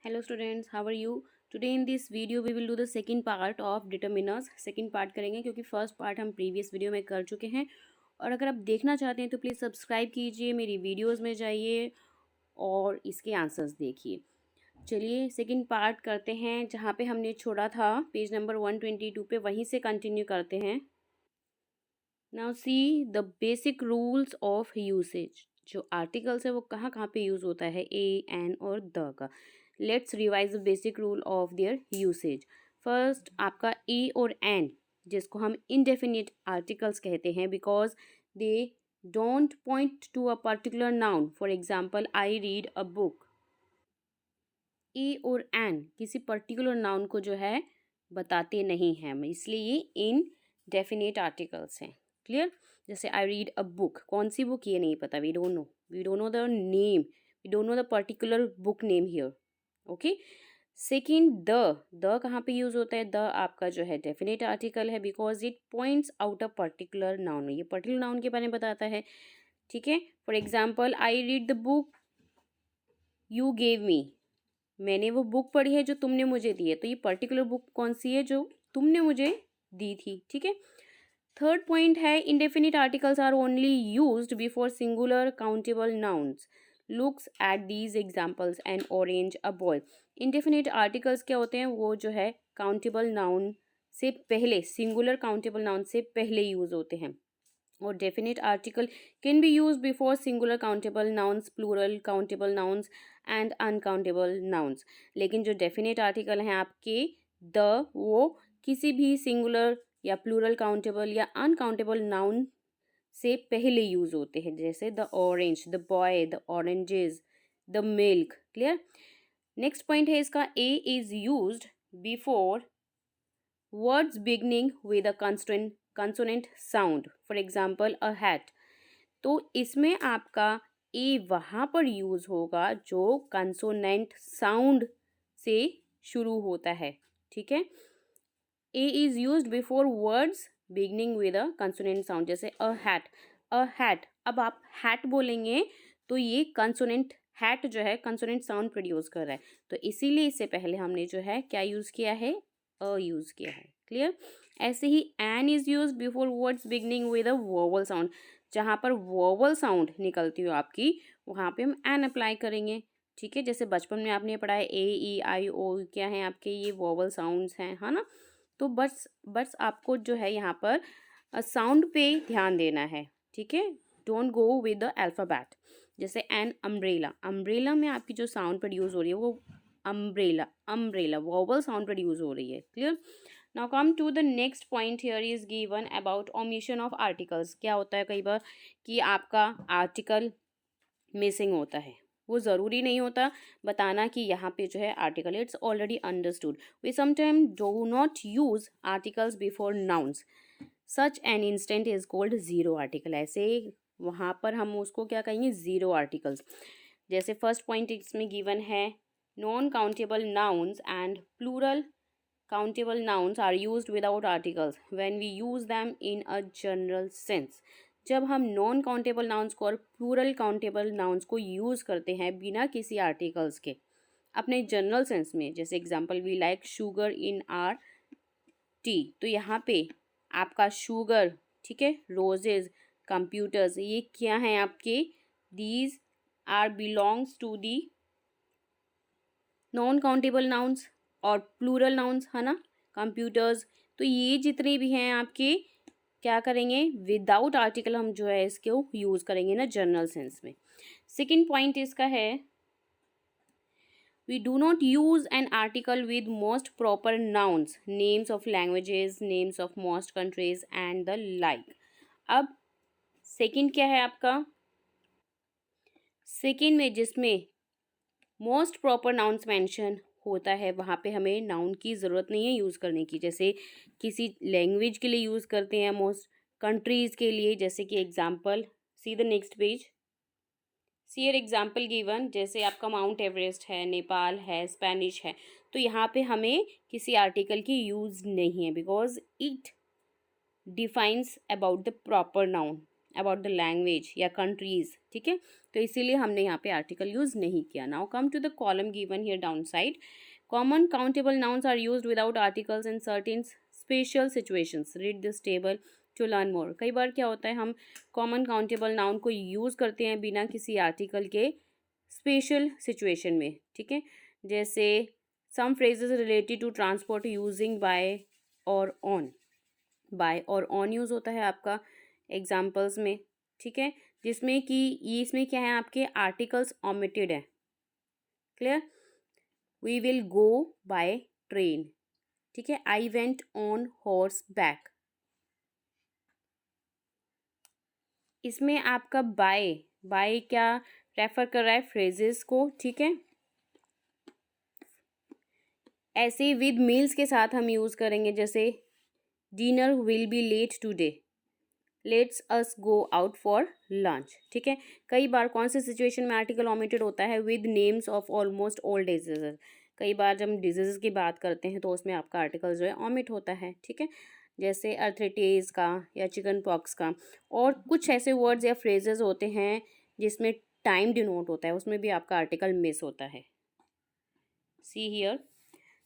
Hello students, how are you? Today in this video we will do the second part of determiners. second part करेंगे क्योंकि first part हम previous video में कर चुके हैं। और अगर आप देखना चाहते हैं तो प्लीज़ सब्सक्राइब कीजिए, मेरी वीडियोस में जाइए और इसके आंसर्स देखिए। चलिए सेकंड पार्ट करते हैं, जहाँ पे हमने छोड़ा था पेज नंबर 122 पे, वहीं से कंटिन्यू करते हैं। Now see the basic rules of usage. जो आर्टिकल्स है वो कहाँ कहाँ पे यूज़ होता है, ए, एन और द का। Let's revise the basic rule of their usage. First आपका ए और एन, जिसको हम इनडेफिनिट आर्टिकल्स कहते हैं because they don't point to a particular noun. For example I read a book. A और एन किसी पर्टिकुलर नाउन को जो है बताते नहीं हैं, इसलिए ये इनडेफिनिट आर्टिकल्स हैं। क्लियर? जैसे आई रीड अ बुक, कौन सी बुक ये नहीं पता, we don't know the name, we don't know the particular book name here. Okay. Second the कहाँ पे यूज होता है? द आपका जो है डेफिनेट आर्टिकल है because it points out a particular noun, ये पर्टिकुलर नाउन के बारे में बताता है। ठीक है। For example I read the book you gave me, मैंने वो बुक पढ़ी है जो तुमने मुझे दी है, तो ये पर्टिकुलर बुक कौन सी है जो तुमने मुझे दी थी। ठीक है। थर्ड पॉइंट है indefinite articles are only used before singular countable nouns. Looks at these examples and orange a boy. Indefinite articles क्या होते हैं? वो जो है काउंटेबल नाउन से पहले, सिंगुलर काउंटेबल नाउन से पहले यूज होते हैं। और definite article can be use before singular countable nouns, plural countable nouns and uncountable nouns. लेकिन जो डेफिनेट आर्टिकल हैं आपके द, वो किसी भी सिंगुलर या प्लूरल काउंटेबल या अनकाउंटेबल नाउन से पहले यूज होते हैं, जैसे the orange, the boy, the oranges, the milk. Clear? Next point है इसका, a is used before words beginning with a consonant sound. For example a hat. तो इसमें आपका ए वहाँ पर यूज होगा जो कंसोनेंट साउंड से शुरू होता है। ठीक है। A is use before words beginning with a consonant sound, जैसे अ हैट। अ हैट, अब आप हैट बोलेंगे तो ये कंसोनेंट, हैट जो है कंसोनेंट साउंड प्रोड्यूस कर रहा है, तो इसीलिए इससे पहले हमने जो है क्या यूज किया है? अ यूज किया है। क्लियर? ऐसे ही an is use before words beginning with a vowel sound. जहाँ पर वोवल साउंड निकलती हो आपकी, वहाँ पे हम एन अप्लाई करेंगे। ठीक है। जैसे बचपन में आपने पढ़ा है ए, ई, आई, ओ, क्या है आपके? ये वोवल साउंड्स हैं, है ना? तो बस बस आपको जो है यहाँ पर साउंड पे ध्यान देना है। ठीक है। Don't go with the alphabet. जैसे एन अम्ब्रेला, अम्ब्रेला में आपकी जो साउंड प्रोड्यूस हो रही है वो umbrella, umbrella vowel sound produce हो रही है। Clear? Now come to the next point here is given about omission of articles. क्या होता है कई बार कि आपका आर्टिकल मिसिंग होता है, वो ज़रूरी नहीं होता बताना कि यहाँ पे जो है article, it's already understood. We sometime do not use articles before nouns, such an instance is called zero article. ऐसे वहाँ पर हम उसको क्या कहेंगे? Zero articles. जैसे फर्स्ट पॉइंट इसमें गिवन है, non countable nouns and plural countable nouns are used without articles when we use them in a general sense। जब हम नॉन काउंटेबल नाउन्स को और प्लूरल काउंटेबल नाउन्स को यूज़ करते हैं बिना किसी आर्टिकल्स के अपने जनरल सेंस में, जैसे example we like sugar in our tea, तो यहाँ पे आपका शुगर, ठीक है, रोजेज, कंप्यूटर्स, ये क्या हैं आपके? These are belongs to the non countable nouns और प्लूरल नाउन्स, है ना? कंप्यूटर्स, तो ये जितने भी हैं आपके, क्या करेंगे? विदाउट आर्टिकल हम जो है इसको यूज़ करेंगे ना जनरल सेंस में। सेकेंड पॉइंट इसका है, we do not use an article with most proper nouns, names of languages, names of most countries and the like। अब सेकेंड क्या है आपका? सेकेंड में जिसमें मोस्ट प्रॉपर नाउन्स मेंशन होता है वहाँ पे हमें नाउन की ज़रूरत नहीं है यूज़ करने की। जैसे किसी लैंग्वेज के लिए यूज़ करते हैं, मोस्ट कंट्रीज़ के लिए, जैसे कि example see the next page, see your example given, जैसे आपका माउंट एवरेस्ट है, नेपाल है, स्पेनिश है, तो यहाँ पे हमें किसी आर्टिकल की यूज़ नहीं है because it defines about the proper noun. About the language या कंट्रीज़, ठीक है, तो इसीलिए हमने यहाँ पे आर्टिकल यूज़ नहीं किया. Now come to the column given here down side. Common countable nouns are used without articles in certain special situations. Read this table to learn more. कई बार क्या होता है, हम कॉमन काउंटेबल नाउन को use करते हैं बिना किसी आर्टिकल के स्पेशल सिचुएशन में, ठीक है. जैसे some phrases related to transport using by और ऑन. बाय और ऑन यूज़ होता है आपका एग्जाम्पल्स में, ठीक है, जिसमें कि ये इसमें क्या है, आपके आर्टिकल्स ओमिटेड है. Clear. We will go by train, ठीक है. I went on horse back. इसमें आपका बाय बाय क्या रेफर कर रहा है, फ्रेजेस को, ठीक है. ऐसे विद मील्स के साथ हम यूज़ करेंगे, जैसे dinner will be late today, let's us go out for lunch, ठीक है. कई बार कौन से सिचुएशन में आर्टिकल ओमिटेड होता है, with names of almost all diseases. कई बार जब हम डिजीज़ की बात करते हैं तो उसमें आपका आर्टिकल जो है ओमिट होता है, ठीक है, जैसे अर्थराइटिस का या चिकन पॉक्स का. और कुछ ऐसे वर्ड्स या फ्रेजेस होते हैं जिसमें टाइम डिनोट होता है, उसमें भी आपका आर्टिकल मिस होता है. सी हियर,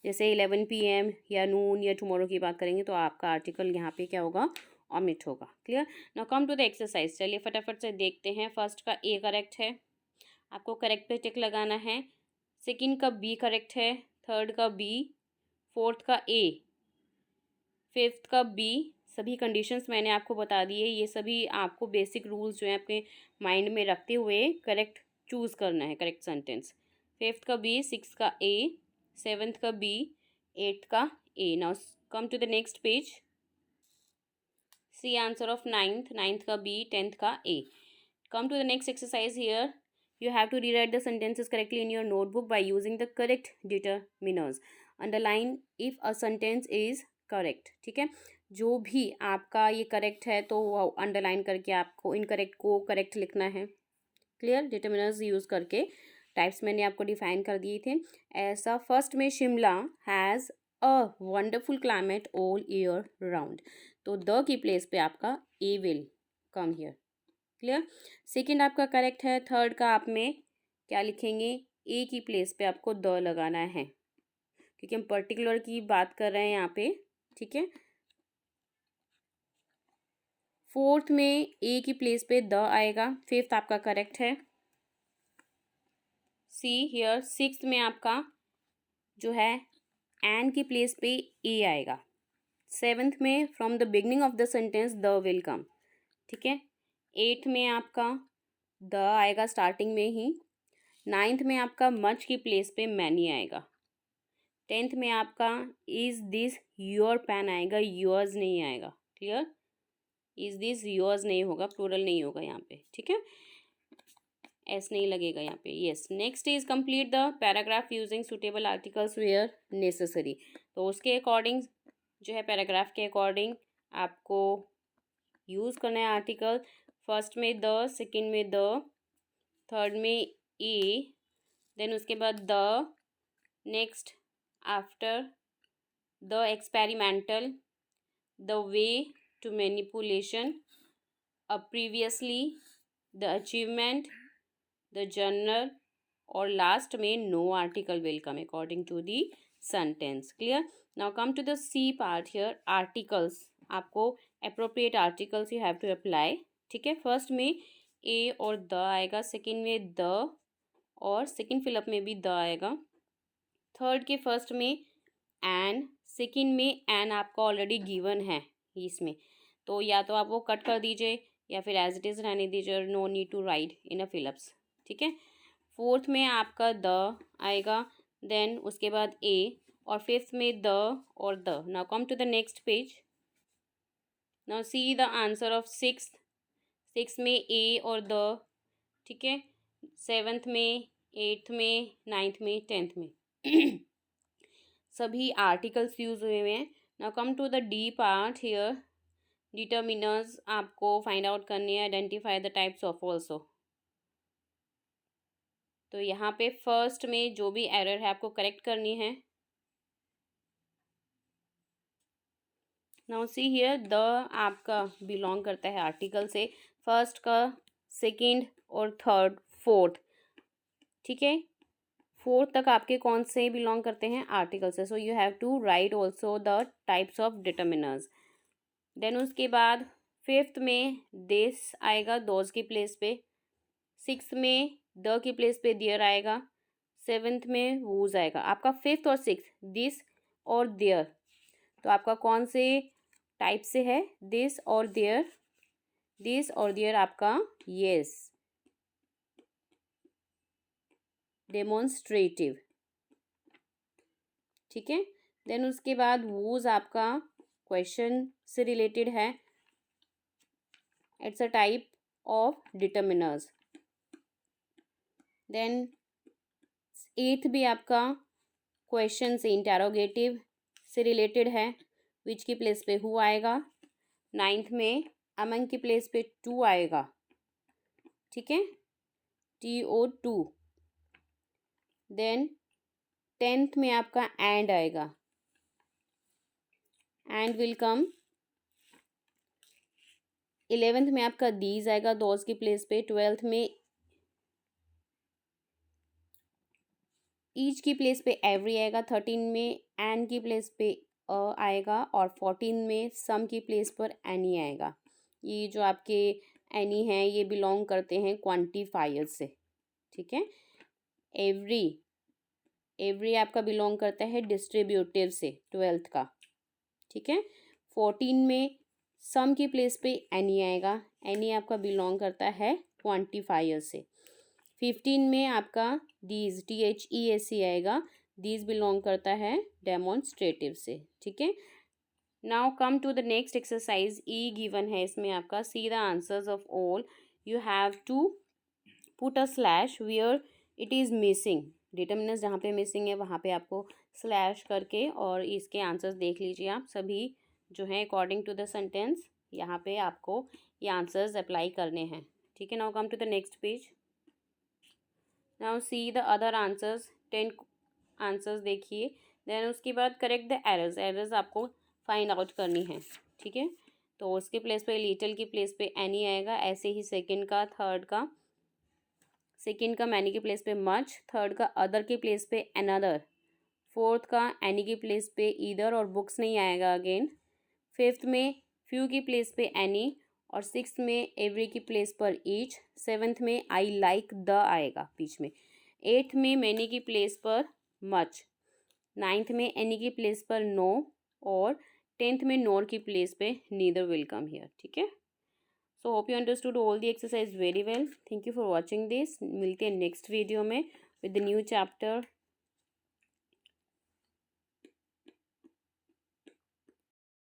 जैसे 11 PM या नून या टुमारो की बात करेंगे तो आपका आर्टिकल यहाँ पे क्या होगा, ओमिट होगा. Clear. Now come to the exercise. चलिए फटाफट से देखते हैं. फर्स्ट का ए करेक्ट है, आपको करेक्ट पे टिक लगाना है. सेकंड का बी करेक्ट है, थर्ड का बी, फोर्थ का ए, फिफ्थ का बी. सभी कंडीशंस मैंने आपको बता दी है. ये सभी आपको बेसिक रूल्स जो हैं आपके माइंड में रखते हुए करेक्ट चूज़ करना है, करेक्ट सेंटेंस. फिफ्थ का बी, सिक्स का ए, सेवन्थ का बी, एट्थ का A. Now come to the next page. See answer of ninth, ninth का बी, टेंथ का A. Come to the next exercise here. You have to rewrite the sentences correctly in your notebook by using the correct determiners. Underline if a sentence is correct. ठीक है, जो भी आपका ये correct है तो वो अंडरलाइन करके आपको इनकरेक्ट को करेक्ट लिखना है. क्लियर. डिटर्मिनर्स यूज़ करके टाइप्स मैंने आपको डिफाइन कर दिए थे. ऐसा फर्स्ट में Shimla has a wonderful climate all year round, तो द की प्लेस पे आपका a will come here. Clear. Second आपका करेक्ट है. थर्ड का आप में क्या लिखेंगे, ए की प्लेस पे आपको द लगाना है, क्योंकि हम पर्टिकुलर की बात कर रहे हैं यहाँ पे, ठीक है. फोर्थ में ए की प्लेस पे द आएगा. फिफ्थ आपका करेक्ट है, सी हियर. सिक्स्थ में आपका जो है एन की प्लेस पे ए आएगा. सेवेंथ में from the beginning of the sentence the will come, ठीक है. एट्थ में आपका द आएगा स्टार्टिंग में ही. नाइन्थ में आपका मच की प्लेस पे मैनी आएगा. टेंथ में आपका इज़ दिस योर पेन आएगा, योर्स नहीं आएगा. क्लियर. इज़ दिस योर्स नहीं होगा, प्लूरल नहीं होगा यहाँ पे, ठीक है. एस नहीं लगेगा यहाँ पे. Yes. Next is complete the paragraph using suitable articles where necessary. तो उसके अकॉर्डिंग जो है पैराग्राफ के अकॉर्डिंग आपको यूज़ करना है आर्टिकल. फर्स्ट में द, सेकंड में द, थर्ड में ए, देन उसके बाद the, next after the experimental, the way to manipulation, previously, the achievement, the journal, और लास्ट में no article will come according to the sentence. Clear. Now come to the C part here. Articles, आपको appropriate articles you have to apply, ठीक है. First में a और the आएगा, second में the और सेकंड फिलअप में भी द आएगा, थर्ड के फर्स्ट में एन, सेकंड में एन आपका ऑलरेडी गिवन है इसमें, तो या तो आप वो कट कर दीजिए या फिर एज इट इज़ रहने दीजिए. No need to write in a fill ups, ठीक है. फोर्थ में आपका द आएगा, देन उसके बाद ए, और फिफ्थ में द और the. Now come to the next page. Now see the answer of six. Six में ए और द, ठीक है. सेवेंथ में, एट्थ में, नाइन्थ में, टेंथ में सभी आर्टिकल्स यूज हुए हैं. Now come to the D part here. Determiners आपको फाइंड आउट करने हैं. Identify the types of also. तो यहाँ पे फर्स्ट में जो भी एरर है आपको करेक्ट करनी है. नाउ सी हियर, द आपका बिलोंग करता है आर्टिकल से. फर्स्ट का, सेकंड और थर्ड, फोर्थ, ठीक है। फोर्थ तक आपके कौन से बिलोंग करते हैं, आर्टिकल से। So you have to write also the types of determiners. Then उसके बाद फिफ्थ में दिस आएगा दोज की प्लेस पे, सिक्स में द की प्लेस पे दियर आएगा, सेवेंथ में वूज आएगा। आपका फिफ्थ और सिक्स दिस और देयर, तो आपका कौन से टाइप से है, दिस और देयर, दिस और देयर आपका यस, डेमोन्स्ट्रेटिव, ठीक है। देन उसके बाद वूज आपका क्वेश्चन से रिलेटेड है, it's a type of determiners. Then eighth भी आपका क्वेश्चन से, इंटेरोगेटिव से रिलेटेड है, विच की प्लेस पे हु आएगा। नाइन्थ में अमंग की प्लेस पे टू आएगा, ठीक है, TO2। देन टेंथ में आपका एंड आएगा, एंड विल कम। इलेवेंथ में आपका दीज आएगा दोज की प्लेस पे। ट्वेल्थ में ईच की प्लेस पे एवरी आएगा। 13 में एंड की प्लेस पे आएगा, और 14 में सम की प्लेस पर एनी आएगा। ये जो आपके एनी हैं ये बिलोंग करते हैं क्वांटिफायर से, ठीक है। एवरी, एवरी आपका बिलोंग करता है डिस्ट्रीब्यूटिव से, ट्वेल्थ का, ठीक है। 14 में सम की प्लेस पे एनी आएगा, एनी आपका बिलोंग करता है क्वांटिफायर से। 15 में आपका दीज, THEAC आएगा, दीज बिलोंग करता है डेमोन्स्ट्रेटिव से, ठीक है। Now come to the next exercise. E given है इसमें आपका, see the answers of all, you have to put a slash where it is missing. Determiners जहाँ पे मिसिंग है वहाँ पे आपको स्लैश करके और इसके आंसर्स देख लीजिए आप सभी जो हैं अकॉर्डिंग टू द सेंटेंस। यहाँ पे आपको ये आंसर्स अप्लाई करने हैं, ठीक है। Now come to the next page. Now see the other answers, 10 answers देखिए। देन उसके बाद करेक्ट द एरर्स, एरर्स आपको फाइंड आउट करनी है, ठीक है। तो उसके प्लेस पे लिटिल की प्लेस पे एनी आएगा, ऐसे ही सेकंड का, थर्ड का, सेकंड का मैनी की प्लेस पे मच, थर्ड का अदर की प्लेस पे अनदर, फोर्थ का एनी की प्लेस पे ईदर और बुक्स नहीं आएगा अगेन, फिफ्थ में फ्यू की प्लेस पे एनी, और सिक्स्थ में एवरी की प्लेस पर ईच, सेवन्थ में आई लाइक द आएगा बीच में, एट्थ में मैनी की प्लेस पर मच, नाइन्थ में एनी की प्लेस पर नो, और टेंथ में नोर की प्लेस पे नीदर विल कम हियर, ठीक है। So hope you understood all the exercise very well. Thank you for watching this. मिलते हैं नेक्स्ट वीडियो में विद द न्यू चैप्टर।